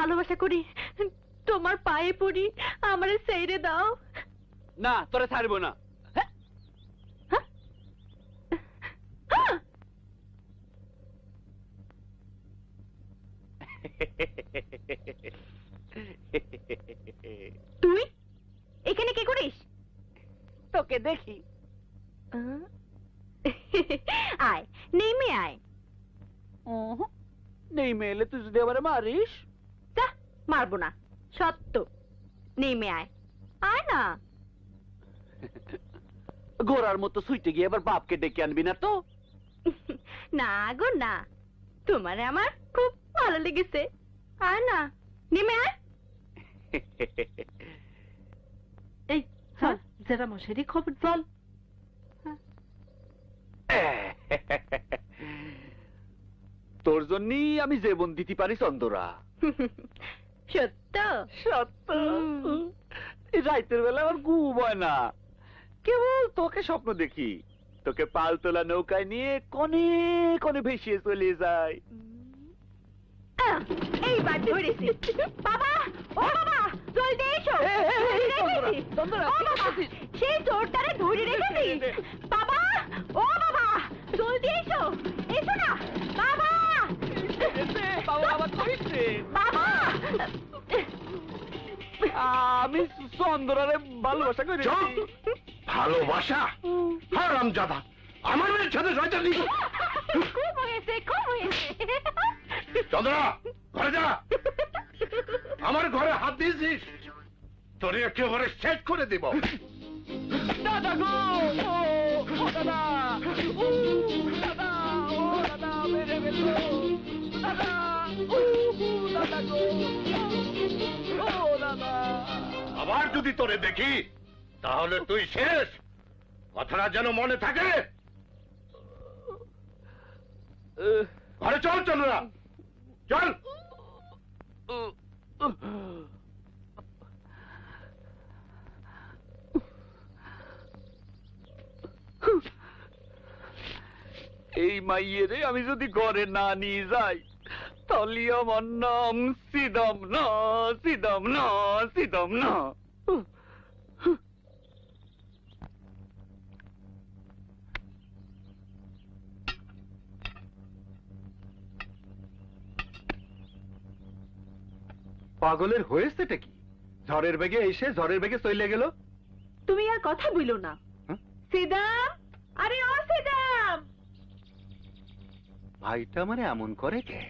ভালোবাসা করি, তোমার পায়ে পড়ি, আমারে ছেড়ে দাও। না, তোরে ছাড়বো না। তুই এখানে কি করিস? তোকে দেখি। আয়, নেমে আয়। নেমে এলে তুই যদি আবার মারিস? যা, মারবো না, সত্য। নেমে আয়, আয় না। ঘোড়ার মতো সুইটে গিয়ে এবার বাপকে ডেকে আনবি না তো? না গো না, তোমারে আমার খুব ভালো লেগেছে। আয় না, নেমে আয়। এই চল, যারা মশারি খবর চল। তোর জন্যই আমি জীবন দিতে পারি চন্দরা। সত্য সত্য। রাইতের বেলা আমার ঘুম হয় না, কেবল তোকে স্বপ্ন দেখি। তোকে পালতোলা নৌকায় নিয়ে কনে কনে ভেসিয়ে চলে যায়। এইবার ধরেছি। বাবা, ও বাবা, জলদি এসো। সেই চোরটারে ধরে রেখেছি। বাবা, ও বাবা, জলদি এসো। এসো না বাবা। বাবা, আমি চন্দরারে ভালোবাসা করি। ভালোবাসা? হারামজাদা, আমার মেয়ের সাথে শয়তানি। খুব হয়েছে, খুব হয়েছে। চন্দ্রা, ঘরে যা। আমার ঘরে হাত দিয়েছিস, তোরে একেবারে শেষ করে দেব। দাদা গো, ও দাদা, ও দাদা, ও দাদা, মেরে ফেললো দাদা, ও দাদা গো, ও দাদা। আবার যদি তোরে দেখি তাহলে তুই শেষ। কথাটা যেন মনে থাকে। ঘরে চল চন্দ্রা, চল। এই মাইয়েরে আমি যদি ঘরে না নিয়ে যাই, তাহলে আমার নাম সিদম না, সিদম না, সিদম না। পাগলের হয়েছেটা কি? ঝড়ের বেগে এসে ঝড়ের বেগে চলে গেল। তুমি আর কথা বইলো না। সিদাম, আরে ও সিদাম। ভাইটা মানে এমন করে কে?